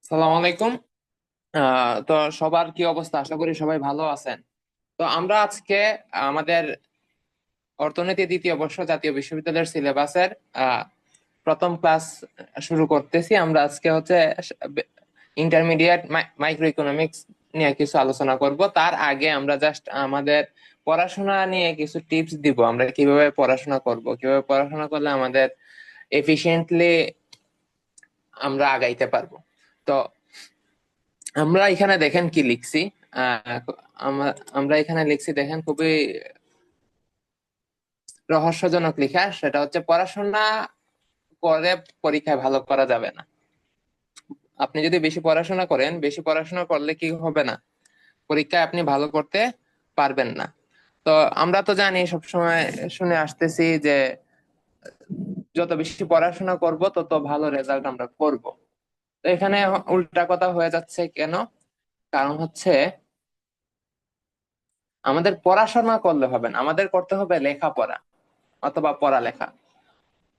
সালাম আলাইকুম। তো সবার কি অবস্থা? আশা করি সবাই ভালো আছেন। তো আমরা আজকে আমাদের অর্থনীতি দ্বিতীয় বর্ষ জাতীয় বিশ্ববিদ্যালয়ের সিলেবাসের প্রথম ক্লাস শুরু করতেছি। আমরা আজকে হচ্ছে ইন্টারমিডিয়েট মাইক্রো ইকোনমিক্স নিয়ে কিছু আলোচনা করব। তার আগে আমরা জাস্ট আমাদের পড়াশোনা নিয়ে কিছু টিপস দিব, আমরা কিভাবে পড়াশোনা করব, কিভাবে পড়াশোনা করলে আমাদের এফিশিয়েন্টলি আমরা আগাইতে পারবো। তো আমরা এখানে দেখেন কি লিখছি। আহ আমরা এখানে লিখছি, দেখেন, খুবই রহস্যজনক লেখা। সেটা হচ্ছে পড়াশোনা করে পরীক্ষায় ভালো করা যাবে না। আপনি যদি বেশি পড়াশোনা করেন, বেশি পড়াশোনা করলে কি হবে না, পরীক্ষায় আপনি ভালো করতে পারবেন না। তো আমরা তো জানি, সবসময় শুনে আসতেছি যে যত বেশি পড়াশোনা করব তত ভালো রেজাল্ট আমরা করব। তো এখানে উল্টা কথা হয়ে যাচ্ছে কেন? কারণ হচ্ছে আমাদের পড়াশোনা করলে হবে না, আমাদের করতে হবে লেখাপড়া অথবা পড়ালেখা।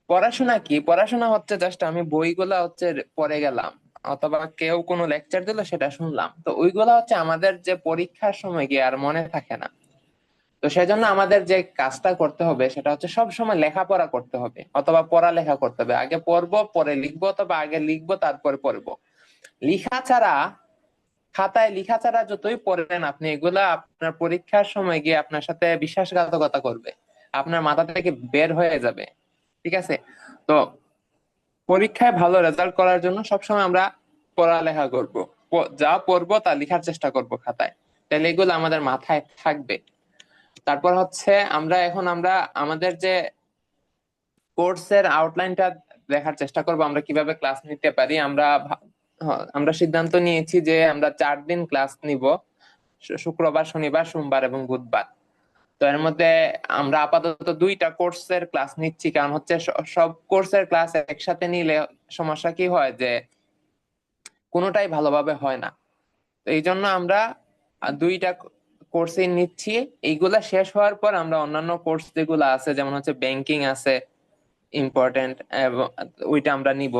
পড়াশোনা কি? পড়াশোনা হচ্ছে জাস্ট আমি বইগুলা হচ্ছে পড়ে গেলাম, অথবা কেউ কোনো লেকচার দিল সেটা শুনলাম, তো ওইগুলা হচ্ছে আমাদের যে পরীক্ষার সময় গিয়ে আর মনে থাকে না। তো সেজন্য আমাদের যে কাজটা করতে হবে সেটা হচ্ছে সব সময় লেখাপড়া করতে হবে অথবা পড়ালেখা করতে হবে। আগে পড়বো পরে লিখবো, অথবা আগে লিখবো তারপরে পড়বো। লিখা ছাড়া, খাতায় লিখা ছাড়া যতই পড়েন আপনি, এগুলা আপনার পরীক্ষার সময় গিয়ে আপনার সাথে বিশ্বাসঘাতকতা করবে, আপনার মাথা থেকে বের হয়ে যাবে। ঠিক আছে? তো পরীক্ষায় ভালো রেজাল্ট করার জন্য সবসময় আমরা পড়ালেখা করব, যা পড়বো তা লেখার চেষ্টা করব খাতায়, তাহলে এগুলো আমাদের মাথায় থাকবে। তারপর হচ্ছে আমরা আমাদের যে কোর্সের আউটলাইনটা দেখার চেষ্টা করব, আমরা কিভাবে ক্লাস নিতে পারি। আমরা সিদ্ধান্ত নিয়েছি যে আমরা 4 দিন ক্লাস নিব, শুক্রবার, শনিবার, সোমবার এবং বুধবার। তো এর মধ্যে আমরা আপাতত 2টা কোর্সের ক্লাস নিচ্ছি, কারণ হচ্ছে সব কোর্সের ক্লাস একসাথে নিলে সমস্যা কি হয় যে কোনোটাই ভালোভাবে হয় না। তো এই জন্য আমরা 2টা কোর্সই নিচ্ছি। এইগুলা শেষ হওয়ার পর আমরা অন্যান্য কোর্স যেগুলো আছে, যেমন হচ্ছে ব্যাংকিং আছে ইম্পর্টেন্ট, এবং ওইটা আমরা নিব।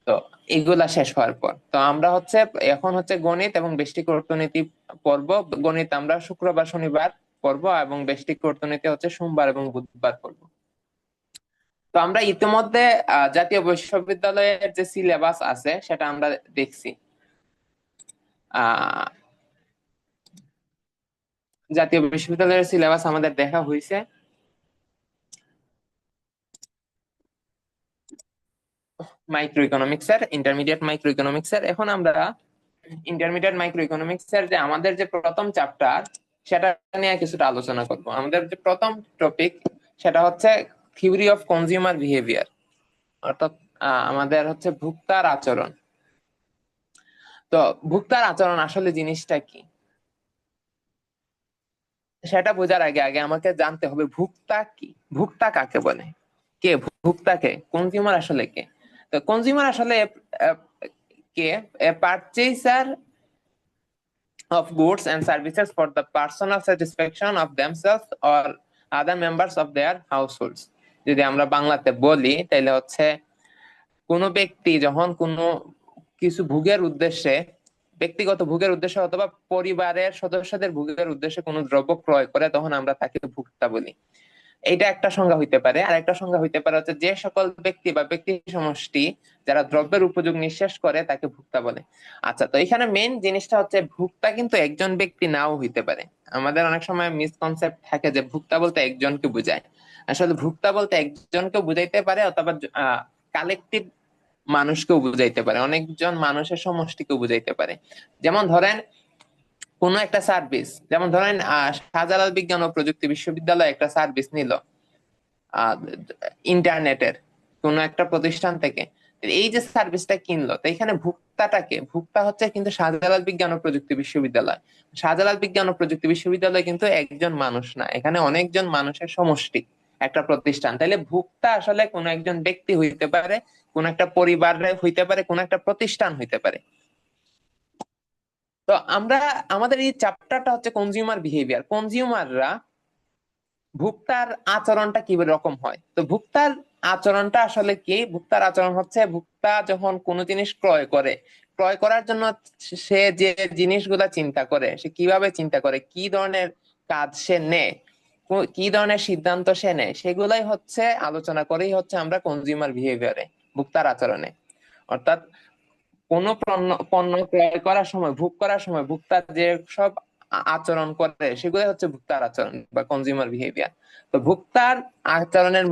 তো এইগুলা শেষ হওয়ার পর তো আমরা হচ্ছে এখন হচ্ছে গণিত এবং ব্যষ্টিক অর্থনীতি পড়ব। গণিত আমরা শুক্রবার, শনিবার পড়বো, এবং ব্যষ্টিক অর্থনীতি হচ্ছে সোমবার এবং বুধবার পড়বো। তো আমরা ইতিমধ্যে জাতীয় বিশ্ববিদ্যালয়ের যে সিলেবাস আছে সেটা আমরা দেখছি। আহ জাতীয় বিশ্ববিদ্যালয়ের সিলেবাস আমাদের দেখা হয়েছে। মাইক্রো ইকোনমিক্স এর, ইন্টারমিডিয়েট মাইক্রো ইকোনমিক্স এর। এখন আমরা ইন্টারমিডিয়েট মাইক্রো ইকোনমিক্স এর যে আমাদের যে প্রথম চ্যাপ্টার, সেটা নিয়ে কিছুটা আলোচনা করব। আমাদের যে প্রথম টপিক সেটা হচ্ছে থিওরি অফ কনজিউমার বিহেভিয়ার, অর্থাৎ আমাদের হচ্ছে ভোক্তার আচরণ। তো ভোক্তার আচরণ আসলে জিনিসটা কি, সেটা বোঝার আগে আগে আমাকে জানতে হবে ভোক্তা কি, ভোক্তা কাকে বলে, কে ভোক্তাকে, কনজিউমার আসলে কে। তো কনজিউমার আসলে আহ, কে? এ purchaser of goods and services for the personal satisfaction of themselves or other members of their households। যদি আমরা বাংলাতে বলি তাহলে হচ্ছে কোনো ব্যক্তি যখন কোনো কিছু ভোগের উদ্দেশ্যে, ব্যক্তিগত ভোগের উদ্দেশ্যে অথবা পরিবারের সদস্যদের ভোগের উদ্দেশ্যে কোনো দ্রব্য ক্রয় করে, তখন আমরা তাকে ভোক্তা বলি। এইটা একটা সংজ্ঞা হইতে পারে। আর একটা সংজ্ঞা হইতে পারে হচ্ছে যে সকল ব্যক্তি বা ব্যক্তি সমষ্টি যারা দ্রব্যের উপযোগ নিঃশেষ করে তাকে ভোক্তা বলে। আচ্ছা, তো এখানে মেইন জিনিসটা হচ্ছে ভোক্তা কিন্তু একজন ব্যক্তি নাও হইতে পারে। আমাদের অনেক সময় মিসকনসেপ্ট থাকে যে ভোক্তা বলতে একজনকে বোঝায়। আসলে ভোক্তা বলতে একজনকে বুঝাইতে পারে, অথবা কালেকটিভ মানুষকেও বুঝাইতে পারে, অনেকজন মানুষের সমষ্টিকেও বুঝাইতে পারে। যেমন ধরেন কোনো একটা সার্ভিস, যেমন ধরেন শাহজালাল বিজ্ঞান ও প্রযুক্তি বিশ্ববিদ্যালয় একটা সার্ভিস নিল ইন্টারনেটের কোন একটা প্রতিষ্ঠান থেকে। এই যে সার্ভিসটা কিনলো, তো এখানে ভোক্তাটাকে, ভোক্তা হচ্ছে কিন্তু শাহজালাল বিজ্ঞান ও প্রযুক্তি বিশ্ববিদ্যালয়। শাহজালাল বিজ্ঞান ও প্রযুক্তি বিশ্ববিদ্যালয় কিন্তু একজন মানুষ না, এখানে অনেকজন মানুষের সমষ্টি একটা প্রতিষ্ঠান। তাইলে ভোক্তা আসলে কোন একজন ব্যক্তি হইতে পারে, কোন একটা পরিবার হইতে পারে, কোন একটা প্রতিষ্ঠান হইতে পারে। তো আমাদের এই চ্যাপ্টারটা হচ্ছে কনজিউমার বিহেভিয়ার। কনজিউমাররা, ভোক্তার আচরণটা কি রকম হয়। তো ভোক্তার আচরণটা আসলে কি? ভোক্তার আচরণ হচ্ছে ভোক্তা যখন কোনো জিনিস ক্রয় করে, ক্রয় করার জন্য সে যে জিনিসগুলা চিন্তা করে, সে কিভাবে চিন্তা করে, কি ধরনের কাজ সে নেয়, কি ধরনের সিদ্ধান্ত সে নেয়, সেগুলাই হচ্ছে আলোচনা করেই হচ্ছে আমরা কনজিউমার বিহেভিয়ারে, ভোক্তার আচরণে। অর্থাৎ কোন পণ্য পণ্য ক্রয় করার সময়, ভোগ করার সময় ভোক্তা যে সব আচরণ করে সেগুলো হচ্ছে ভোক্তার আচরণ বা কনজিউমার বিহেভিয়ার। তো ভোক্তার আচরণের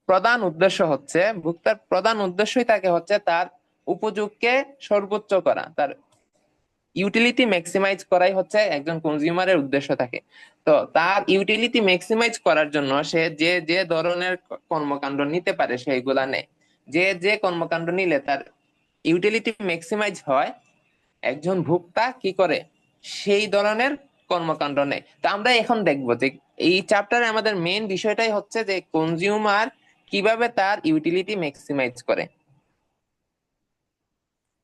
প্রধান উদ্দেশ্য হচ্ছে, ভোক্তার প্রধান উদ্দেশ্যই থাকে হচ্ছে তার উপযোগকে সর্বোচ্চ করা, তার ইউটিলিটি ম্যাক্সিমাইজ করাই হচ্ছে একজন কনজিউমারের উদ্দেশ্য থাকে। তো তার ইউটিলিটি ম্যাক্সিমাইজ করার জন্য সে যে যে ধরনের কর্মকাণ্ড নিতে পারে সেইগুলা নেয়। যে যে কর্মকাণ্ড নিলে তার ইউটিলিটি ম্যাক্সিমাইজ হয়, একজন ভোক্তা কি করে সেই ধরনের কর্মকাণ্ড নেয়। তো আমরা এখন দেখবো যে এই চ্যাপ্টারে আমাদের মেইন বিষয়টাই হচ্ছে যে কনজিউমার কিভাবে তার ইউটিলিটি ম্যাক্সিমাইজ করে।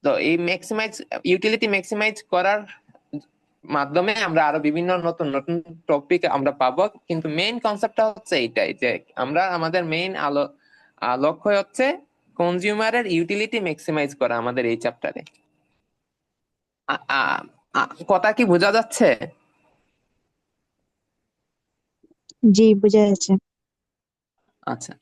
তো এই ইউটিলিটি ম্যাক্সিমাইজ করার মাধ্যমে আমরা আরো বিভিন্ন নতুন নতুন টপিক আমরা পাবো, কিন্তু মেইন কনসেপ্টটা হচ্ছে এইটাই যে আমরা আমাদের মেইন লক্ষ্য হচ্ছে কনজিউমারের ইউটিলিটি ম্যাক্সিমাইজ করা আমাদের এই চ্যাপ্টারে। কথা কি বোঝা যাচ্ছে? জি, বোঝা যাচ্ছে। আচ্ছা,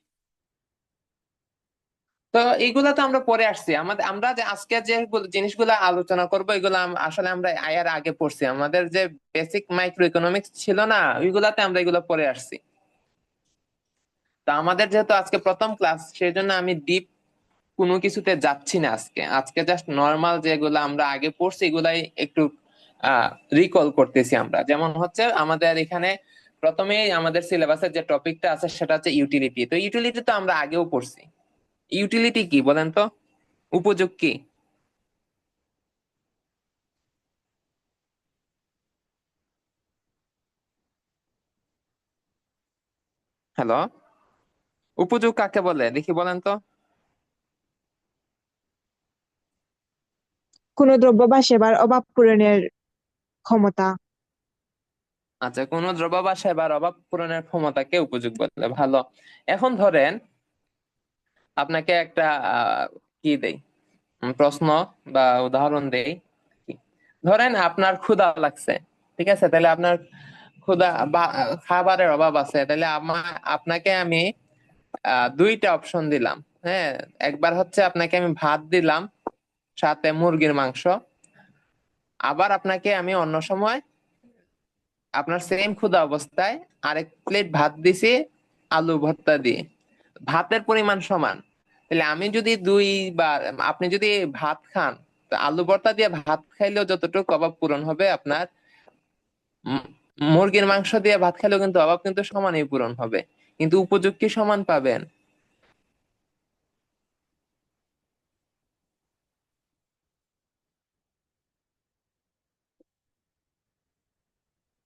তো এইগুলা তো আমরা পরে আসছি, আমাদের আমরা যে আজকে যে জিনিসগুলো আলোচনা করবো এগুলো আসলে আমরা আয়ার আগে পড়ছি। আমাদের যে বেসিক মাইক্রো ইকোনমিক্স ছিল না, ওইগুলাতে আমরা এগুলো পরে আসছি। তো আমাদের যেহেতু আজকে প্রথম ক্লাস, সেই জন্য আমি ডিপ কোনো কিছুতে যাচ্ছি না আজকে। আজকে জাস্ট নর্মাল যেগুলো আমরা আগে পড়ছি এগুলাই একটু রিকল করতেছি আমরা। যেমন হচ্ছে আমাদের এখানে প্রথমেই আমাদের সিলেবাসের যে টপিকটা আছে সেটা হচ্ছে ইউটিলিটি। তো ইউটিলিটি তো আমরা আগেও পড়ছি। ইউটিলিটি কি বলেন তো? উপযোগ কি? হ্যালো, উপযোগ কাকে বলে দেখি বলেন তো? কোনো দ্রব্য বা সেবার অভাব পূরণের ক্ষমতা। আচ্ছা, কোন দ্রব্য বা সেবার অভাব পূরণের ক্ষমতাকে উপযোগ বলে। ভালো। এখন ধরেন আপনাকে একটা কি দেই, প্রশ্ন বা উদাহরণ দেই। ধরেন আপনার ক্ষুধা লাগছে, ঠিক আছে? তাহলে আপনার ক্ষুধা বা খাবারের অভাব আছে, তাহলে আপনাকে আমি দুইটা অপশন দিলাম। হ্যাঁ, একবার হচ্ছে আপনাকে আমি ভাত দিলাম সাথে মুরগির মাংস, আবার আপনাকে আমি অন্য সময় আপনার সেম ক্ষুধা অবস্থায় আরেক প্লেট ভাত দিছি আলু ভর্তা দিয়ে। ভাতের পরিমাণ সমান, তাহলে আমি যদি দুইবার, আপনি যদি ভাত খান, তো আলু ভর্তা দিয়ে ভাত খাইলেও যতটুকু অভাব পূরণ হবে, আপনার উম, মুরগির মাংস দিয়ে ভাত খাইলেও কিন্তু অভাব কিন্তু সমানই পূরণ হবে। কিন্তু উপযোগ কি সমান পাবেন?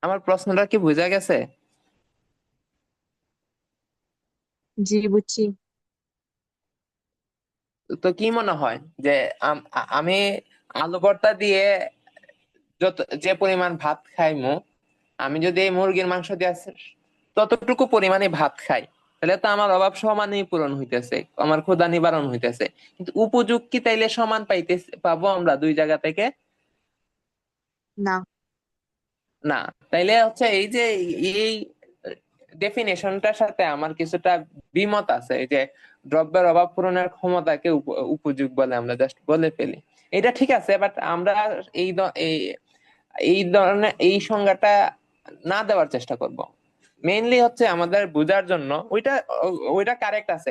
আমার প্রশ্নটা কি বোঝা গেছে? জি, বুঝছি। তো কি মনে হয় যে আমি আলু ভর্তা দিয়ে যে পরিমাণ ভাত খাইমু, আমি যদি এই মুরগির মাংস দিয়ে ততটুকু পরিমাণে ভাত খাই, তাহলে তো আমার অভাব সমানই পূরণ হইতেছে, আমার ক্ষুধা নিবারণ হইতেছে। কিন্তু উপযোগ কি তাইলে সমান পাবো আমরা দুই জায়গা থেকে? না। না। তাইলে হচ্ছে এই যে এই ডেফিনেশনটার সাথে আমার কিছুটা দ্বিমত আছে। এই যে দ্রব্যের অভাব পূরণের ক্ষমতাকে উপযোগ বলে আমরা জাস্ট বলে ফেলি, এটা ঠিক আছে, বাট আমরা এই এই এই ধরনের এই সংজ্ঞাটা না দেওয়ার চেষ্টা করব। মেইনলি হচ্ছে আমাদের বোঝার জন্য ওইটা ওইটা কারেক্ট আছে,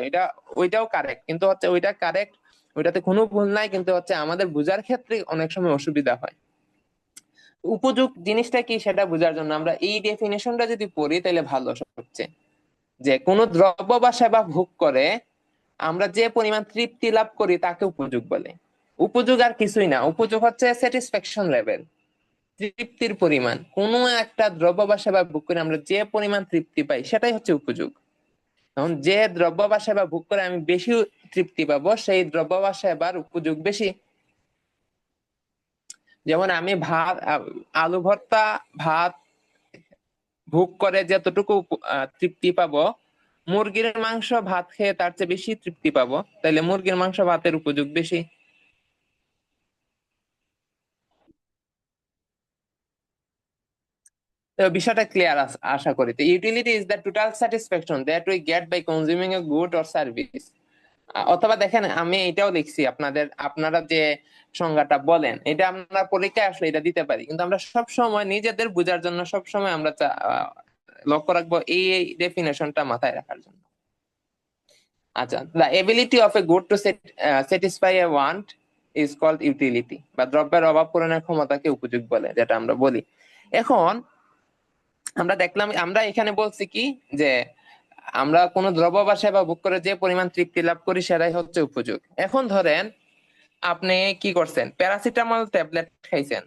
ওইটাও কারেক্ট, কিন্তু হচ্ছে ওইটা কারেক্ট, ওইটাতে কোনো ভুল নাই, কিন্তু হচ্ছে আমাদের বোঝার ক্ষেত্রে অনেক সময় অসুবিধা হয়। উপযোগ জিনিসটা কি সেটা বোঝার জন্য আমরা এই ডেফিনেশনটা যদি পড়ি তাহলে ভালো হচ্ছে। যে কোন দ্রব্য বা সেবা ভোগ করে আমরা যে পরিমাণ তৃপ্তি লাভ করি তাকে উপযোগ বলে। উপযোগ আর কিছুই না, উপযোগ হচ্ছে স্যাটিসফ্যাকশন লেভেল, তৃপ্তির পরিমাণ। কোনো একটা দ্রব্য বা সেবা ভোগ করে আমরা যে পরিমাণ তৃপ্তি পাই সেটাই হচ্ছে উপযোগ। এখন যে দ্রব্য বা সেবা ভোগ করে আমি বেশি তৃপ্তি পাবো, সেই দ্রব্য বা সেবার উপযোগ বেশি। যেমন আমি আলু ভর্তা ভাত ভোগ করে যতটুকু তৃপ্তি পাবো, মুরগির মাংস ভাত খেয়ে তার চেয়ে বেশি তৃপ্তি পাবো, তাইলে মুরগির মাংস ভাতের উপযোগ বেশি। তো বিষয়টা ক্লিয়ার আশা করি। তো utility is the total satisfaction that we get by consuming a good or service. অথবা দেখেন আমি এটাও লিখছি, আপনারা যে সংজ্ঞাটা বলেন এটা আমরা পরীক্ষায় আসলে এটা দিতে পারি, কিন্তু আমরা সব সময় নিজেদের বোঝার জন্য সব সময় আমরা লক্ষ্য রাখবো এই ডেফিনেশনটা মাথায় রাখার জন্য। আচ্ছা, the ability of a good to satisfy a want is called utility, বা দ্রব্যের অভাব পূরণের ক্ষমতাকে উপযোগ বলে, যেটা আমরা বলি। এখন আমরা দেখলাম, আমরা এখানে বলছি কি যে আমরা কোন দ্রব্য বা সেবা ভোগ করে যে পরিমাণ তৃপ্তি লাভ করি সেটাই হচ্ছে উপযোগ। এখন ধরেন আপনি কি করছেন, প্যারাসিটামল ট্যাবলেট খাইছেন,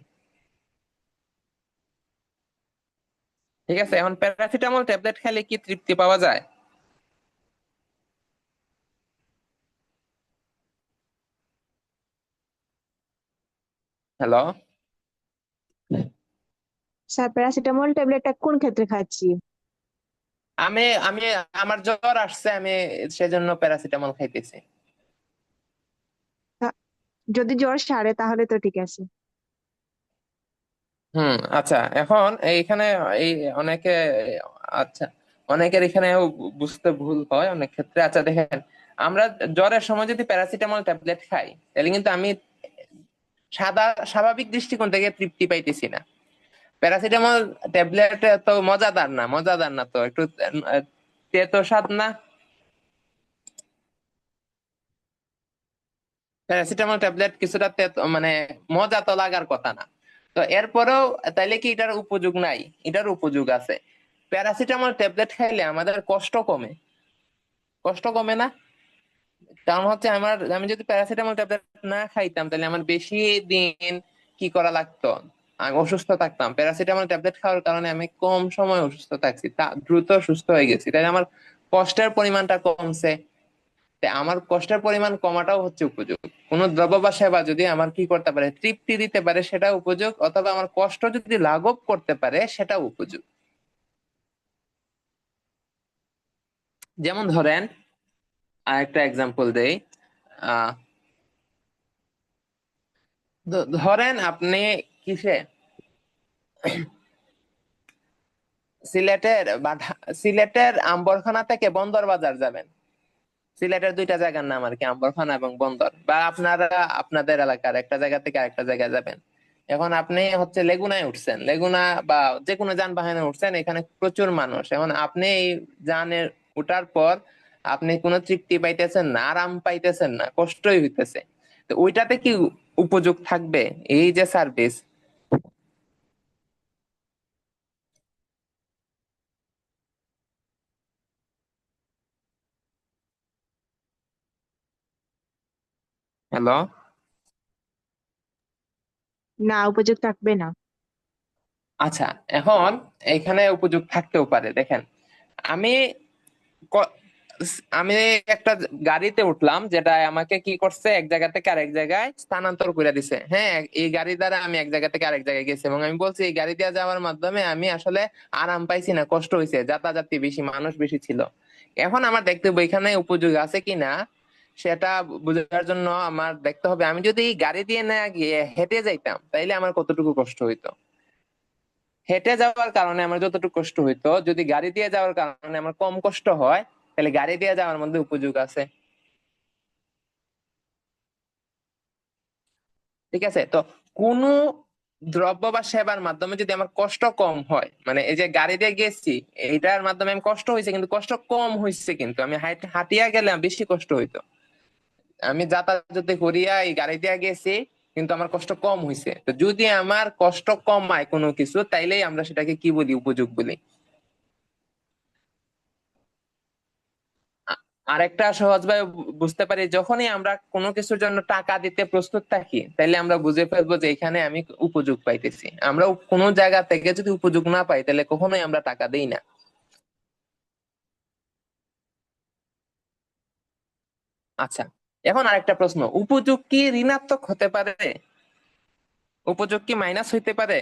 ঠিক আছে? এখন প্যারাসিটামল ট্যাবলেট খেলে কি তৃপ্তি পাওয়া যায়? হ্যালো? স্যার, প্যারাসিটামল ট্যাবলেটটা কোন ক্ষেত্রে খাচ্ছি? আমি আমি আমার জ্বর আসছে, আমি সেজন্য প্যারাসিটামল খাইতেছি। তা- যদি জ্বর সারে তাহলে তো ঠিক আছে। আচ্ছা, এখন এইখানে এই অনেকে, আচ্ছা, অনেকের এখানে বুঝতে ভুল হয় অনেক ক্ষেত্রে। আচ্ছা দেখেন, আমরা জ্বরের সময় যদি প্যারাসিটামল ট্যাবলেট খাই তাহলে কিন্তু আমি সাদা স্বাভাবিক দৃষ্টিকোণ থেকে তৃপ্তি পাইতেছি না। প্যারাসিটামল ট্যাবলেট তো মজাদার না, মজাদার না তো একটু তেতো স্বাদ না? প্যারাসিটামল ট্যাবলেট কিছুটা তেতো, মানে মজা তো লাগার কথা না। তো এরপরেও তাইলে কি এটার উপযোগ নাই? এটার উপযোগ আছে। প্যারাসিটামল ট্যাবলেট খাইলে আমাদের কষ্ট কমে, কষ্ট কমে না? কারণ হচ্ছে আমি যদি প্যারাসিটামল ট্যাবলেট না খাইতাম তাহলে আমার বেশি দিন কি করা লাগতো, আমি অসুস্থ থাকতাম। প্যারাসিটামল ট্যাবলেট খাওয়ার কারণে আমি কম সময় অসুস্থ থাকছি, তা দ্রুত সুস্থ হয়ে গেছি, তাই আমার কষ্টের পরিমাণটা কমছে। তাই আমার কষ্টের পরিমাণ কমাটাও হচ্ছে উপযোগ। কোন দ্রব্য বা সেবা যদি আমার কি করতে পারে, তৃপ্তি দিতে পারে, সেটা উপযোগ। অথবা আমার কষ্ট যদি লাঘব করতে পারে সেটাও উপযোগ। যেমন ধরেন, আরেকটা এক্সাম্পল দেই। আহ ধরেন আপনি কিসে সিলেটের আম্বরখানা থেকে বন্দর বাজার যাবেন। সিলেটের দুইটা জায়গার নাম আর কি, আম্বরখানা এবং বন্দর। বা আপনারা আপনাদের এলাকার একটা জায়গা থেকে আরেকটা জায়গায় যাবেন। এখন আপনি হচ্ছে লেগুনায় উঠছেন, লেগুনা বা যে কোনো যানবাহনে উঠছেন, এখানে প্রচুর মানুষ। এখন আপনি এই যানে উঠার পর আপনি কোনো তৃপ্তি পাইতেছেন না, আরাম পাইতেছেন না, কষ্টই হইতেছে। তো ওইটাতে কি উপযোগ থাকবে এই যে সার্ভিস? হ্যালো? না, উপযোগ থাকবে না। আচ্ছা, এখন এখানে উপযোগ থাকতেও পারে। দেখেন, আমি ক- আমি একটা গাড়িতে উঠলাম, যেটা আমাকে কি করছে, এক জায়গা থেকে আরেক জায়গায় স্থানান্তর করে দিছে। হ্যাঁ, এই গাড়ি দ্বারা আমি এক জায়গা থেকে আরেক জায়গায় গেছি, এবং আমি বলছি এই গাড়ি দিয়ে যাওয়ার মাধ্যমে আমি আসলে আরাম পাইছি না, কষ্ট হয়েছে, যাতাযাত্রী বেশি, মানুষ বেশি ছিল। এখন আমার দেখতে হবে এখানে উপযোগ আছে কিনা। সেটা বোঝার জন্য আমার দেখতে হবে, আমি যদি গাড়ি দিয়ে না গিয়ে হেঁটে যাইতাম তাইলে আমার কতটুকু কষ্ট হইতো। হেঁটে যাওয়ার কারণে আমার যতটুকু কষ্ট হইতো, যদি গাড়ি দিয়ে যাওয়ার কারণে আমার কম কষ্ট হয়, তাহলে গাড়ি দিয়ে যাওয়ার মধ্যে উপযোগ আছে। ঠিক আছে? তো কোন দ্রব্য বা সেবার মাধ্যমে যদি আমার কষ্ট কম হয়, মানে এই যে গাড়ি দিয়ে গেছি, এইটার মাধ্যমে আমি কষ্ট হয়েছে কিন্তু কষ্ট কম হয়েছে, কিন্তু আমি হাঁটিয়া গেলে আমার বেশি কষ্ট হইতো। আমি যাতায়াত করিয়া এই গাড়ি দিয়ে গেছি, কিন্তু আমার কষ্ট কম হয়েছে। তো যদি আমার কষ্ট কমায় কোনো কিছু, তাইলেই আমরা সেটাকে কি বলি, উপযোগ বলি। আরেকটা সহজভাবে বুঝতে পারি, যখনই আমরা কোনো কিছুর জন্য টাকা দিতে প্রস্তুত থাকি তাহলে আমরা বুঝে ফেলবো যে এখানে আমি উপযোগ পাইতেছি। আমরা কোনো জায়গা থেকে যদি উপযোগ না পাই তাহলে কখনোই আমরা টাকা দেই না। আচ্ছা, এখন আরেকটা প্রশ্ন, উপযোগ কি ঋণাত্মক হতে পারে? উপযোগ কি মাইনাস হইতে পারে?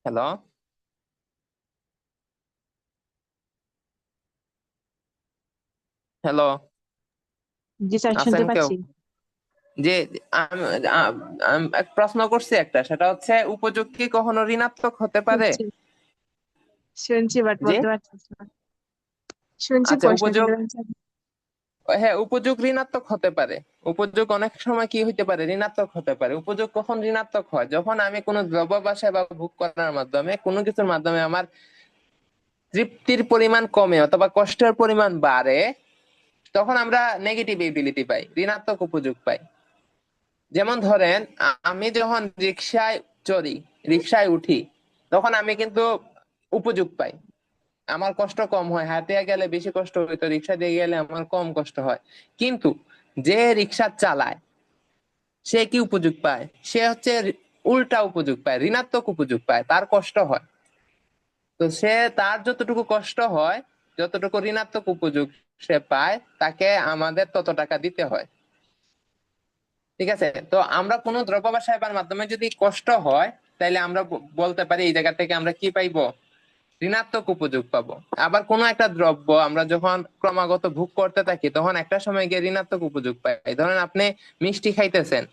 হ্যালো? হ্যালো, জি স্যার, শুনতে আছেন কেউ? পাচ্ছি। যে আমি আমি এক প্রশ্ন করছি একটা, সেটা হচ্ছে উপযোগ কি কখনো ঋণাত্মক হতে পারে? শুনছি, শুনছি বাট যে বলতে পারছি না। শুনছি আচ্ছা, প্রশ্ন উপযোগ, কিন্তু answer হ্যাঁ উপযোগ ঋণাত্মক হতে পারে। উপযোগ অনেক সময় কি হতে পারে, ঋণাত্মক হতে পারে। উপযোগ কখন ঋণাত্মক হয়? যখন আমি কোনো দ্রব্য বাসায় বা ভোগ করার মাধ্যমে, কোনো কিছুর মাধ্যমে আমার তৃপ্তির পরিমাণ কমে অথবা কষ্টের পরিমাণ বাড়ে, তখন আমরা নেগেটিভ ইউটিলিটি পাই, ঋণাত্মক উপযোগ পাই। যেমন ধরেন, আমি যখন রিক্সায় চড়ি, রিক্সায় উঠি, তখন আমি কিন্তু উপযোগ পাই। আমার কষ্ট কম হয়, হাঁটিয়া গেলে বেশি কষ্ট হইতো, রিক্সা দিয়ে গেলে আমার কম কষ্ট হয়। কিন্তু যে রিক্সা চালায়, সে কি উপযোগ পায়? সে হচ্ছে উল্টা উপযোগ পায়, ঋণাত্মক উপযোগ পায়, তার কষ্ট হয়। তো সে, তার যতটুকু কষ্ট হয়, যতটুকু ঋণাত্মক উপযোগ সে পায়, তাকে আমাদের তত টাকা দিতে হয়। ঠিক আছে? তো আমরা কোনো দ্রব্য বা সেবার মাধ্যমে যদি কষ্ট হয়, তাইলে আমরা বলতে পারি এই জায়গা থেকে আমরা কি পাইবো, ঋণাত্মক উপযোগ পাবো। আবার কোনো একটা দ্রব্য আমরা যখন ক্রমাগত ভোগ করতে থাকি, তখন একটা সময় গিয়ে ঋণাত্মক উপযোগ পাই। ধরেন আপনি মিষ্টি খাইতেছেন,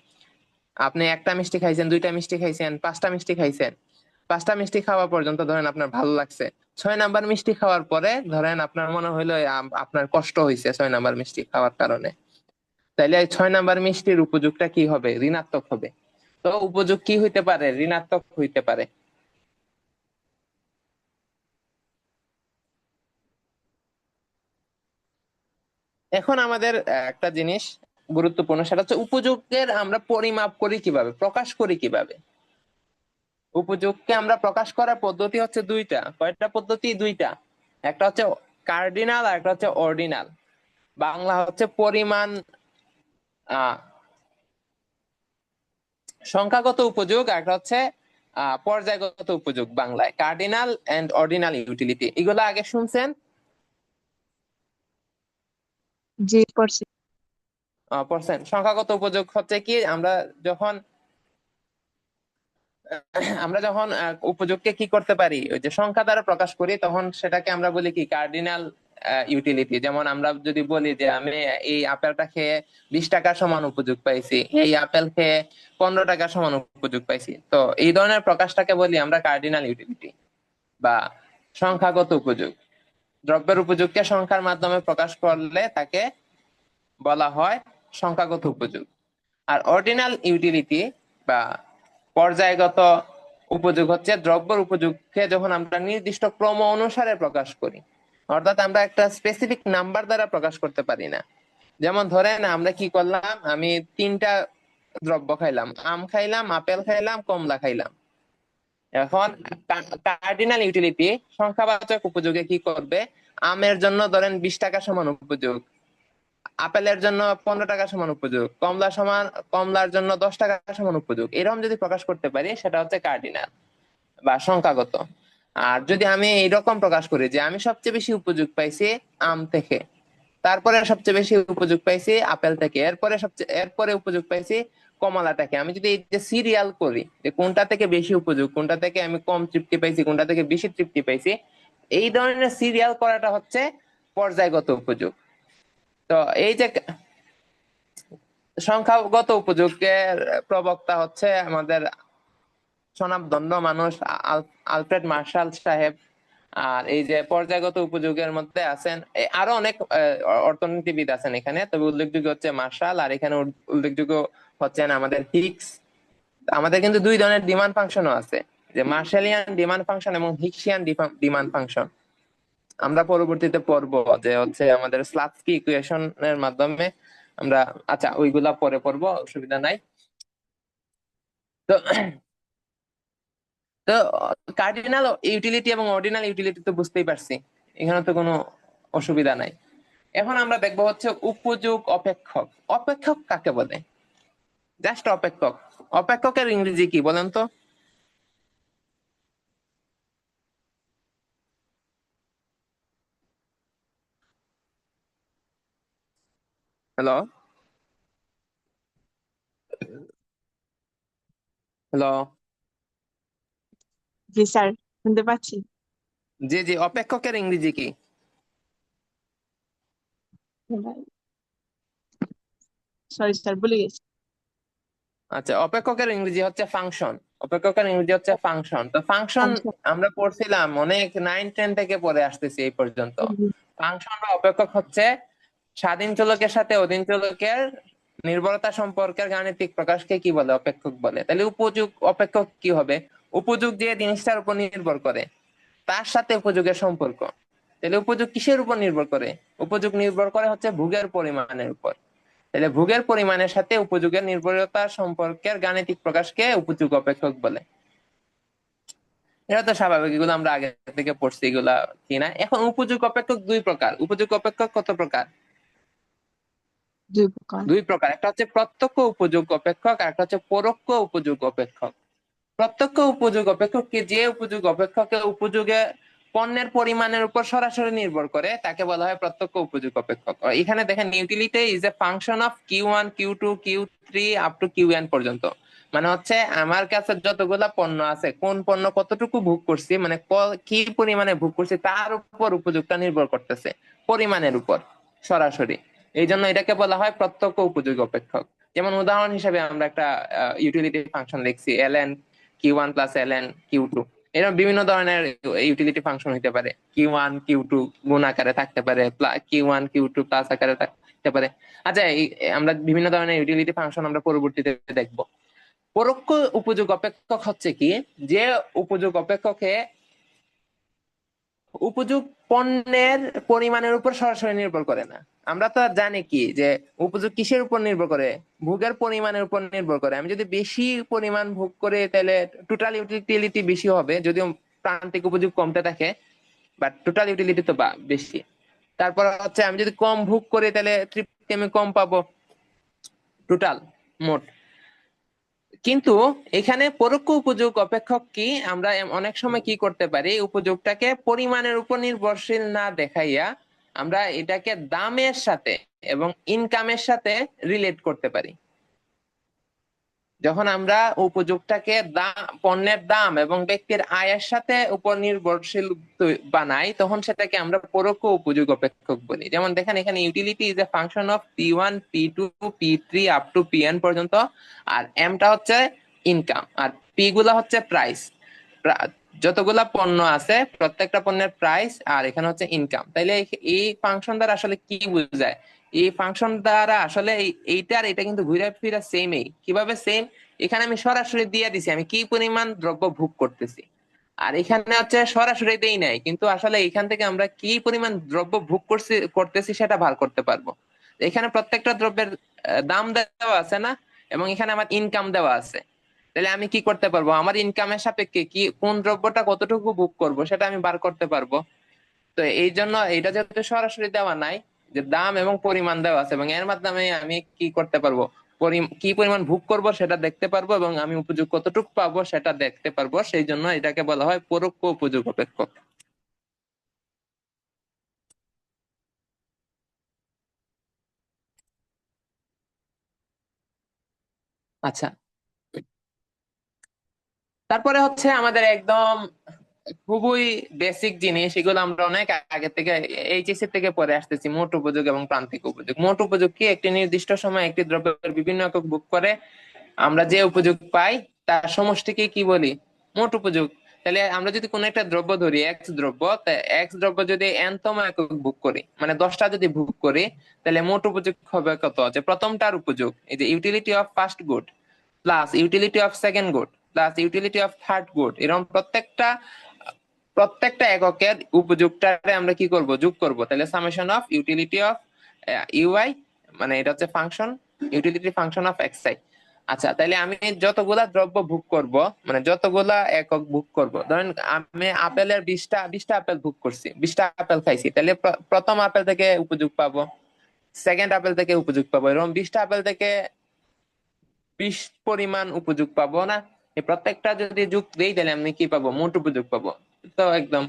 আপনি একটা মিষ্টি খাইছেন, দুইটা মিষ্টি খাইছেন, পাঁচটা মিষ্টি খাইছেন। পাঁচটা মিষ্টি খাওয়া পর্যন্ত ধরেন আপনার ভালো লাগছে। 6 নাম্বার মিষ্টি খাওয়ার পরে ধরেন আপনার মনে হইলো আপনার কষ্ট হয়েছে 6 নাম্বার মিষ্টি খাওয়ার কারণে। তাইলে এই 6 নাম্বার মিষ্টির উপযোগটা কি হবে, ঋণাত্মক হবে। তো উপযোগ কি হইতে পারে, ঋণাত্মক হইতে পারে। এখন আমাদের একটা জিনিস গুরুত্বপূর্ণ, সেটা হচ্ছে উপযোগের আমরা পরিমাপ করি কিভাবে, প্রকাশ করি কিভাবে। উপযোগকে আমরা প্রকাশ করার পদ্ধতি হচ্ছে দুইটা। কয়টা পদ্ধতি? দুইটা। একটা হচ্ছে কার্ডিনাল আর একটা হচ্ছে অর্ডিনাল। বাংলা হচ্ছে পরিমাণ, আহ সংখ্যাগত উপযোগ, আর একটা হচ্ছে পর্যায়গত উপযোগ। বাংলায় কার্ডিনাল এন্ড অর্ডিনাল ইউটিলিটি, এগুলো আগে শুনছেন? জি পড়ছি। পড়ছেন? সংখ্যাগত উপযোগ হচ্ছে কি, যখন আমরা যখন উপযোগকে কি করতে পারি, ওই যে সংখ্যা দ্বারা প্রকাশ করি, তখন সেটাকে আমরা বলি কি, কার্ডিনাল ইউটিলিটি। যেমন আমরা যদি বলি যে আমি এই আপেলটা খেয়ে 20 টাকা সমান উপযোগ পাইছি, এই আপেল খেয়ে 15 টাকা সমান উপযোগ পাইছি, তো এই ধরনের প্রকাশটাকে বলি আমরা কার্ডিনাল ইউটিলিটি বা সংখ্যাগত উপযোগ। দ্রব্যের উপযোগকে সংখ্যার মাধ্যমে প্রকাশ করলে তাকে বলা হয় সংখ্যাগত উপযোগ। আর অর্ডিনাল ইউটিলিটি বা পর্যায়গত উপযোগ হচ্ছে দ্রব্যের উপযোগকে যখন আমরা নির্দিষ্ট ক্রম অনুসারে প্রকাশ করি, অর্থাৎ আমরা একটা স্পেসিফিক নাম্বার দ্বারা প্রকাশ করতে পারি না। যেমন ধরেন আমরা কি করলাম, আমি 3টা দ্রব্য খাইলাম, আম খাইলাম, আপেল খাইলাম, কমলা খাইলাম। এখন কার্ডিনাল ইউটিলিটি সংখ্যাবাচক উপযোগে কি করবে, আমের জন্য ধরেন 20 টাকা সমান উপযোগ, আপেলের জন্য 15 টাকা সমান উপযোগ, কমলার জন্য 10 টাকা সমান উপযোগ, এরকম যদি প্রকাশ করতে পারি, সেটা হচ্ছে কার্ডিনাল বা সংখ্যাগত। আর যদি আমি এইরকম প্রকাশ করি যে আমি সবচেয়ে বেশি উপযোগ পাইছি আম থেকে, তারপরে সবচেয়ে বেশি উপযোগ পাইছি আপেল থেকে, এরপরে উপযোগ পাইছি কমলা থেকে, আমি যদি এই যে সিরিয়াল করি যে কোনটা থেকে বেশি উপযোগ, কোনটা থেকে আমি কম তৃপ্তি পাইছি, কোনটা থেকে বেশি তৃপ্তি পাইছি, এই ধরনের সিরিয়াল করাটা হচ্ছে পর্যায়গত উপযোগ। তো এই যে সংখ্যাগত উপযোগের প্রবক্তা হচ্ছে আমাদের স্বনামধন্য মানুষ আলফ্রেড মার্শাল সাহেব। আর এই যে পর্যায়গত উপযোগের মধ্যে আছেন আরো অনেক অর্থনীতিবিদ আছেন এখানে, তবে উল্লেখযোগ্য হচ্ছে মার্শাল, আর এখানে উল্লেখযোগ্য হচ্ছেন আমাদের হিক্স। আমাদের কিন্তু দুই ধরনের ডিমান্ড ফাংশনও আছে, যে মার্শালিয়ান ডিমান্ড ফাংশন এবং হিক্সিয়ান ডিমান্ড ফাংশন। আমরা পরবর্তীতে পড়বো যে হচ্ছে আমাদের স্লাটস্কি ইকুয়েশনের মাধ্যমে আমরা, আচ্ছা ওইগুলা পরে পড়বো, অসুবিধা নাই। তো তো কার্ডিনাল ইউটিলিটি এবং অর্ডিনাল ইউটিলিটি তো বুঝতেই পারছি, এখানে তো কোনো অসুবিধা নাই। এখন আমরা দেখবো হচ্ছে উপযোগ অপেক্ষক। অপেক্ষক কাকে বলে? জাস্ট অপেক্ষক। অপেক্ষকের ইংরেজি কি বলেন তো? Hello, hello. জি স্যার, শুনতে পাচ্ছি। জি জি, অপেক্ষকের ইংরেজি কি? সরি স্যার, ভুলে গেছি। আচ্ছা, অপেক্ষকের ইংরেজি হচ্ছে ফাংশন। অপেক্ষকের ইংরেজি হচ্ছে ফাংশন। তো ফাংশন ফাংশন। আমরা পড়ছিলাম অনেক 9-10 থেকে পড়ে আসতেছি এই পর্যন্ত। ফাংশন বা অপেক্ষক হচ্ছে স্বাধীন চলকের সাথে অধীন চলকের নির্ভরতা সম্পর্কের গাণিতিক প্রকাশকে কি বলে? অপেক্ষক বলে। তাহলে উপযোগ অপেক্ষক কি হবে? উপযোগ যে জিনিসটার উপর নির্ভর করে তার সাথে উপযোগের সম্পর্ক। তাহলে উপযোগ কিসের উপর নির্ভর করে? উপযোগ নির্ভর করে হচ্ছে ভোগের পরিমাণের উপর। তাহলে ভোগের পরিমাণের সাথে উপযোগের নির্ভরতা সম্পর্কের গাণিতিক প্রকাশকে উপযোগ অপেক্ষক বলে। এটা তো স্বাভাবিক, এগুলো আমরা আগে থেকে পড়ছি, এগুলা কি না। এখন উপযোগ অপেক্ষক দুই প্রকার। উপযোগ অপেক্ষক কত প্রকার? দুই প্রকার। দুই প্রকার। একটা হচ্ছে প্রত্যক্ষ উপযোগ অপেক্ষক আর একটা হচ্ছে পরোক্ষ উপযোগ অপেক্ষক। প্রত্যক্ষ উপযোগ অপেক্ষক কি? যে উপযোগ অপেক্ষকে উপযোগে পণ্যের পরিমাণের উপর সরাসরি নির্ভর করে তাকে বলা হয় প্রত্যক্ষ উপযোগ অপেক্ষক। এখানে দেখেন utility is a function of Q1 Q2 Q3 up to Qn পর্যন্ত। মানে হচ্ছে আমার কাছে যতগুলা পণ্য আছে, কোন পণ্য কতটুকু ভোগ করছি, মানে কি পরিমাণে ভোগ করছি তার উপর উপযোগটা নির্ভর করতেছে, পরিমাণের উপর সরাসরি। এই জন্য এটাকে বলা হয় প্রত্যক্ষ উপযোগ অপেক্ষক। যেমন উদাহরণ হিসেবে আমরা একটা ইউটিলিটি ফাংশন লিখছি, ln Q1 plus ln Q2। এরকম বিভিন্ন ধরনের ইউটিলিটি ফাংশন হতে পারে। Q1 Q2 গুণ আকারে থাকতে পারে, Q1 Q2 প্লাস আকারে থাকতে পারে। আচ্ছা, আমরা বিভিন্ন ধরনের ইউটিলিটি ফাংশন আমরা পরবর্তীতে দেখবো। পরোক্ষ উপযোগ অপেক্ষক হচ্ছে কি? যে উপযোগ অপেক্ষকে উপযোগ পণ্যের পরিমাণের উপর সরাসরি নির্ভর করে না। আমরা তো জানি কি যে উপযোগ কিসের উপর নির্ভর করে? ভোগের পরিমাণের উপর নির্ভর করে। আমি যদি বেশি পরিমাণ ভোগ করে তাহলে টোটাল ইউটিলিটি বেশি হবে, যদিও প্রান্তিক উপযোগ কমতে থাকে, বাট টোটাল ইউটিলিটি তো বেশি। তারপর হচ্ছে আমি যদি কম ভোগ করি তাহলে তৃপ্তি আমি কম পাবো টোটাল মোট। কিন্তু এখানে পরোক্ষ উপযোগ অপেক্ষক কি? আমরা অনেক সময় কি করতে পারি, উপযোগটাকে পরিমাণের উপর নির্ভরশীল না দেখাইয়া আমরা এটাকে দামের সাথে এবং ইনকামের সাথে রিলেট করতে পারি। যখন আমরা উপযোগটাকে পণ্যের দাম এবং ব্যক্তির আয়ের সাথে উপর নির্ভরশীল বানাই, তখন সেটাকে আমরা পরোক্ষ উপযোগ অপেক্ষক বলি। যেমন দেখেন এখানে utility is a function of P1 P2 P3 up to Pn পর্যন্ত। আর এমটা হচ্ছে ইনকাম, আর পি গুলা হচ্ছে প্রাইস। যতগুলা পণ্য আছে প্রত্যেকটা পণ্যের প্রাইস, আর এখানে হচ্ছে ইনকাম। তাইলে এই ফাংশন দ্বারা আসলে কি বোঝায়? এই ফাংশন দ্বারা আসলে এইটার এটা কিন্তু ঘুরে ফিরে সেমই। কিভাবে সেম? এখানে আমি সরাসরি দিয়ে দিছি আমি কি পরিমাণ দ্রব্য ভোগ করতেছি, আর এখানে হচ্ছে সরাসরি দেই নাই, কিন্তু আসলে এখান থেকে আমরা কি পরিমাণ দ্রব্য ভোগ করতেছি সেটা ভাগ করতে পারবো। এখানে প্রত্যেকটা দ্রব্যের দাম দেওয়া আছে না, এবং এখানে আমার ইনকাম দেওয়া আছে। তাহলে আমি কি করতে পারবো, আমার ইনকামের সাপেক্ষে কি কোন দ্রব্যটা কতটুকু ভোগ করব সেটা আমি বার করতে পারবো। তো এই জন্য এটা যেহেতু সরাসরি দেওয়া নাই, যে দাম এবং পরিমাণ দেওয়া আছে, এবং এর মাধ্যমে আমি কি করতে পারবো, কি পরিমাণ ভোগ করব সেটা দেখতে পারবো, এবং আমি উপযোগ কতটুকু পাবো সেটা দেখতে পারবো। সেই জন্য এটাকে বলা হয় পরোক্ষ উপযোগ অপেক্ষক। আচ্ছা, তারপরে হচ্ছে আমাদের একদম খুবই বেসিক জিনিস, এগুলো আমরা অনেক আগে থেকে এইচএসসি থেকে পড়ে আসতেছি, মোট উপযোগ এবং প্রান্তিক উপযোগ। মোট উপযোগ কি? একটি নির্দিষ্ট সময় একটি দ্রব্যের বিভিন্ন একক ভোগ করে আমরা যে উপযোগ পাই তার সমষ্টিকে কি বলি? মোট উপযোগ। তাহলে আমরা যদি কোনো একটা দ্রব্য ধরি, এক্স দ্রব্য, এক্স দ্রব্য যদি এন তম একক ভোগ করি, মানে 10টা যদি ভোগ করি, তাহলে মোট উপযোগ হবে কত? যে প্রথমটার উপযোগ, এই যে utility of first good plus utility of second good plus utility of third good, এরকম প্রত্যেকটা প্রত্যেকটা এককের উপযোগটারে আমরা কি করব? যোগ করব। তাহলে summation of utility of UI, মানে এটা হচ্ছে function, utility function of XI. আচ্ছা, তাহলে আমি যতগুলা দ্রব্য ভোগ করব, মানে যতগুলা একক ভোগ করব, ধরেন আমি আপেলের 20টা আপেল ভোগ করছি, 20টা আপেল খাইছি, তাহলে প্রথম আপেল থেকে উপযোগ পাবো, সেকেন্ড আপেল থেকে উপযোগ পাবো, এরকম 20টা আপেল থেকে 20 পরিমাণ উপযোগ পাবো না? এই প্রত্যেকটা যদি যোগ দেই তাহলে আমি কি পাবো? মোট উপযোগ পাবো। তো একদম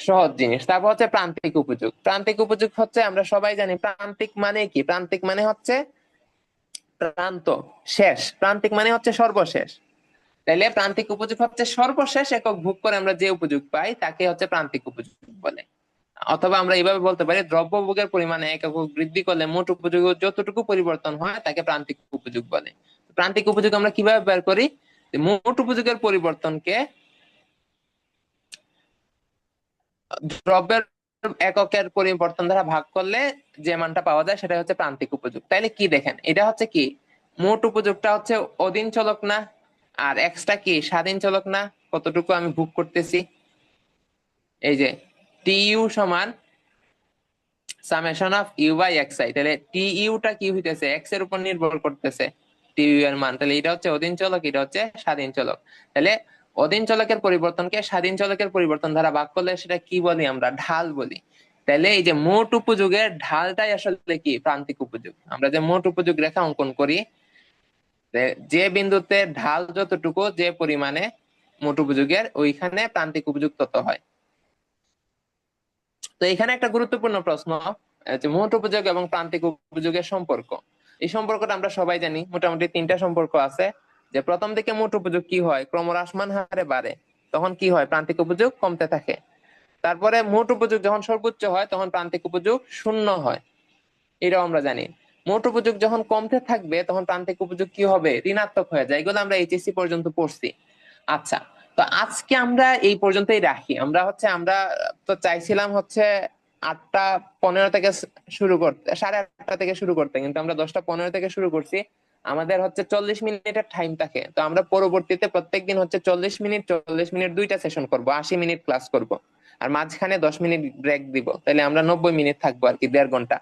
সহজ জিনিস। তারপর হচ্ছে প্রান্তিক উপযোগ। প্রান্তিক উপযোগ হচ্ছে, আমরা সবাই জানি প্রান্তিক মানে কি। প্রান্তিক মানে হচ্ছে প্রান্ত, শেষ। প্রান্তিক মানে হচ্ছে সর্বশেষ। তাইলে প্রান্তিক উপযোগ হচ্ছে সর্বশেষ একক ভোগ করে আমরা যে উপযোগ পাই তাকে হচ্ছে প্রান্তিক উপযোগ বলে। অথবা আমরা এইভাবে বলতে পারি, দ্রব্যভোগের পরিমাণে এক একক বৃদ্ধি করলে মোট উপযোগ যতটুকু পরিবর্তন হয় তাকে প্রান্তিক উপযোগ বলে। প্রান্তিক উপযোগ আমরা কিভাবে বের করি? যে মোট উপযোগের পরিবর্তনকে দ্রব্যের এককের পরিবর্তন দ্বারা ভাগ করলে যে মানটা পাওয়া যায় সেটা হচ্ছে প্রান্তিক উপযোগ। তাইলে কি দেখেন, এটা হচ্ছে কি, মোট উপযোগটা হচ্ছে অধীন চলক না, আর এক্সটা কি স্বাধীন চলক না, কতটুকু আমি ভোগ করতেছি। এই যে টি ইউ সমান summation of U by X I, তাহলে টি ইউটা কি হইতেছে, এক্স এর উপর নির্ভর করতেছে টি ইউ এর মান, তাহলে এটা হচ্ছে অধীন চলক, এটা হচ্ছে স্বাধীন চলক। তাহলে অধীন চলকের পরিবর্তনকে স্বাধীন চলকের পরিবর্তন দ্বারা ভাগ করলে সেটা কি বলি, আমরা ঢাল বলি। তাহলে এই যে মোট উপযোগের ঢালটাই আসলে কি, প্রান্তিক উপযোগ। আমরা যে মোট উপযোগ রেখা অঙ্কন করি, যে বিন্দুতে ঢাল যতটুকু যে পরিমাণে মোট উপযোগের, ওইখানে প্রান্তিক উপযোগ তত হয়। তো এখানে একটা গুরুত্বপূর্ণ প্রশ্ন, যে মোট উপযোগ এবং প্রান্তিক উপযোগের সম্পর্ক। এই সম্পর্কটা আমরা সবাই জানি, মোটামুটি তিনটা সম্পর্ক আছে। যে প্রথম দিকে মোট উপযোগ কি হয়, ক্রমহ্রাসমান হারে বাড়ে, তখন কি হয়, প্রান্তিক উপযোগ কমতে থাকে। তারপরে মোট উপযোগ যখন সর্বোচ্চ হয় তখন প্রান্তিক উপযোগ শূন্য হয়, এটাও আমরা জানি। মোট উপযোগ যখন কমতে থাকবে তখন প্রান্তিক উপযোগ কি হবে, ঋণাত্মক হয়ে যায়। এগুলো আমরা এইচএসসি পর্যন্ত পড়ছি। আচ্ছা, তো আজকে আমরা এই পর্যন্তই রাখি। আমরা তো চাইছিলাম হচ্ছে 8:15 থেকে শুরু করতে, 8:30 থেকে শুরু করতে, কিন্তু আমরা 10:15 থেকে শুরু করছি। আমাদের হচ্ছে 40 মিনিটের টাইম থাকে, তো আমরা পরবর্তীতে প্রত্যেকদিন হচ্ছে 40 মিনিট 40 মিনিট দুইটা সেশন করব, 80 মিনিট ক্লাস করব। আর মাঝখানে 10 মিনিট ব্রেক দিব, তাহলে আমরা 90 মিনিট থাকবো আর কি, 1.5 ঘন্টা।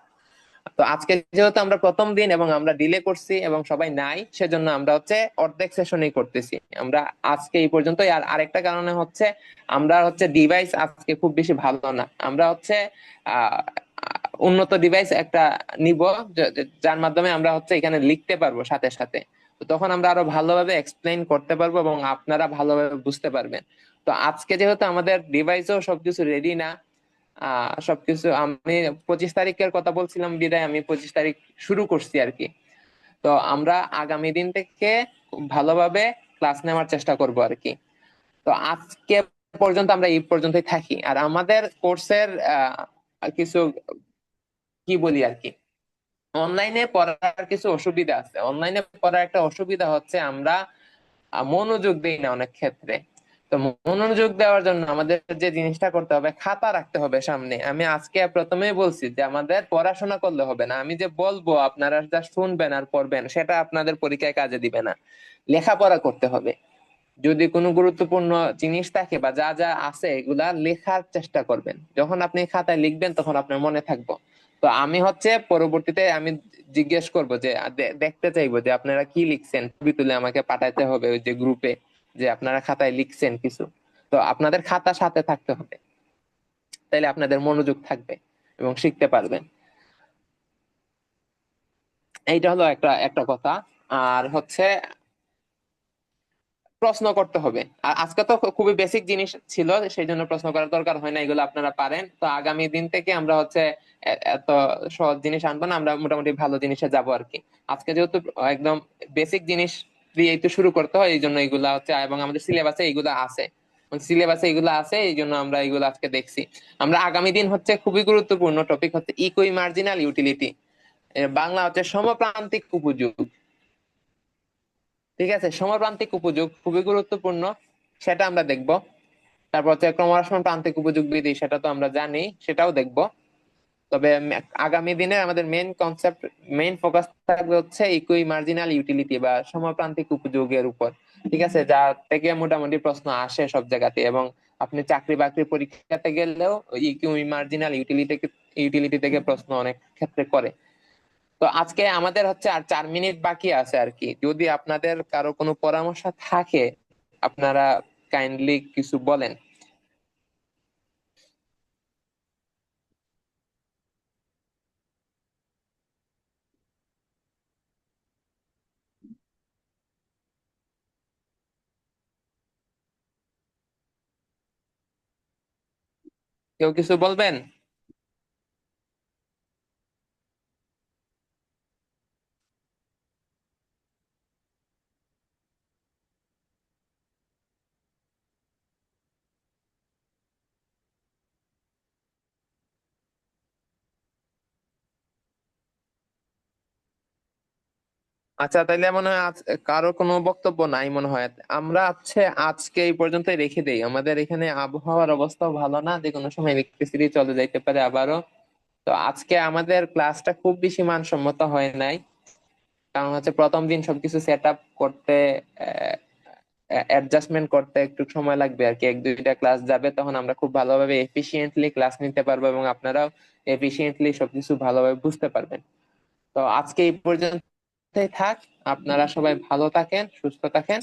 তো আজকে যেহেতু আমরা প্রথম দিন এবং আমরা ডিলে করছি এবং সবাই নাই, সেজন্য আমরা হচ্ছে অর্ধেক সেশনই করতেছি। আমরা আজকে এই পর্যন্তই। আর আরেকটা কারণে হচ্ছে, আমরা হচ্ছে ডিভাইস আজকে খুব বেশি ভালো না। আমরা হচ্ছে আহ উন্নত ডিভাইস একটা নিব, যার মাধ্যমে আমরা হচ্ছে এখানে লিখতে পারবো সাথে সাথে। তো তখন আমরা আরো ভালোভাবে এক্সপ্লেইন করতে পারবো এবং আপনারা ভালোভাবে বুঝতে পারবেন। তো আজকে যেহেতু আমাদের ডিভাইসও সবকিছু রেডি না, সবকিছু আমি 25 তারিখের কথা বলছিলাম বিদায় আমি 25 তারিখ শুরু করছি আর কি। তো আমরা আগামী দিন থেকে খুব ভালোভাবে ক্লাস নেওয়ার চেষ্টা করব আর কি। তো আজকে পর্যন্ত আমরা এই পর্যন্তই থাকি। আর আমাদের কোর্সের কিছু কি বলি আর কি, অনলাইনে পড়ার কিছু অসুবিধা আছে। অনলাইনে পড়ার একটা অসুবিধা হচ্ছে, আমরা মনোযোগ দেই না অনেক ক্ষেত্রে। তো মনোযোগ দেওয়ার জন্য আমাদের যে জিনিসটা করতে হবে, খাতা রাখতে হবে সামনে। আমি আজকে প্রথমেই বলছি যে আমাদের পড়াশোনা করলে হবে না, আমি যে বলবো আপনারা যা শুনবেন আর পড়বেন সেটা আপনাদের পরীক্ষায় কাজে দিবে না। লেখাপড়া করতে হবে। যদি কোনো গুরুত্বপূর্ণ জিনিস থাকে বা যা যা আছে এগুলা লেখার চেষ্টা করবেন, যখন আপনি খাতায় লিখবেন তখন আপনার মনে থাকবো। তো আমি হচ্ছে পরবর্তীতে আমি জিজ্ঞেস করব যে দেখতে চাইবো যে আপনারা কি লিখছেন, ছবি তুলে আমাকে পাঠাইতে হবে ওই যে গ্রুপে, যে আপনারা খাতায় লিখছেন কিছু। তো আপনাদের খাতা সাথে থাকতে হবে, তাইলে আপনাদের মনোযোগ থাকবে এবং শিখতে পারবেন। এইটা হলো একটা একটা কথা। আর হচ্ছে প্রশ্ন করতে হবে। আর আজকে তো খুবই বেসিক জিনিস ছিল, সেই জন্য প্রশ্ন করার দরকার হয় না, এগুলো আপনারা পারেন। তো আগামী দিন থেকে আমরা হচ্ছে এত সহজ জিনিস আনবো না, আমরা মোটামুটি ভালো জিনিসে যাবো আর কি। আজকে যেহেতু একদম বেসিক জিনিস দিয়ে তো শুরু করতে হয়, এই জন্য এগুলা হচ্ছে, এবং আমাদের সিলেবাসে এগুলা আছে, এই জন্য আমরা এগুলো আজকে দেখছি। আমরা আগামী দিন হচ্ছে খুবই গুরুত্বপূর্ণ টপিক হচ্ছে ইকুই মার্জিনাল ইউটিলিটি, বাংলা হচ্ছে সমপ্রান্তিক উপযোগ। ঠিক আছে, সমপ্রান্তিক উপযোগ খুবই গুরুত্বপূর্ণ, সেটা আমরা দেখব। তারপর হচ্ছে ক্রমহ্রাসমান প্রান্তিক উপযোগ বিধি, সেটা তো আমরা জানি, সেটাও দেখব। তবে আগামী দিনে আমাদের মেইন কনসেপ্ট, মেইন ফোকাস থাকবে হচ্ছে ইকুই মার্জিনাল ইউটিলিটি বা সমপ্রান্তিক উপযোগের উপর। ঠিক আছে, যা থেকে মোটামুটি প্রশ্ন আসে সব জায়গাতে, এবং আপনি চাকরি বাকরি পরীক্ষাতে গেলেও ইকুই মার্জিনাল ইউটিলিটি থেকে প্রশ্ন অনেক ক্ষেত্রে করে। তো আজকে আমাদের হচ্ছে আর 4 মিনিট বাকি আছে আর কি। যদি আপনাদের কারো কোনো পরামর্শ থাকে, আপনারা কাইন্ডলি কিছু বলেন। কেউ কিছু বলবেন? আচ্ছা, তাইলে মনে হয় কারো কোনো বক্তব্য নাই মনে হয়। আমরা আজকে এই পর্যন্তই রেখে দেই। আমাদের এখানে আবহাওয়ার অবস্থাও ভালো না, যে কোনো সময় ইলেকট্রিসিটি চলে যাইতে পারে আবারও। তো আজকে আমাদের ক্লাসটা খুব বেশি মানসম্মত হয় নাই, কারণ প্রথম দিন সবকিছু সেট আপ করতে, অ্যাডজাস্টমেন্ট করতে একটু সময় লাগবে আর কি। এক দুইটা ক্লাস যাবে, তখন আমরা খুব ভালোভাবে এফিশিয়েন্টলি ক্লাস নিতে পারবো এবং আপনারাও এফিশিয়েন্টলি সবকিছু ভালোভাবে বুঝতে পারবেন। তো আজকে এই পর্যন্তই থাক। আপনারা সবাই ভালো থাকেন, সুস্থ থাকেন।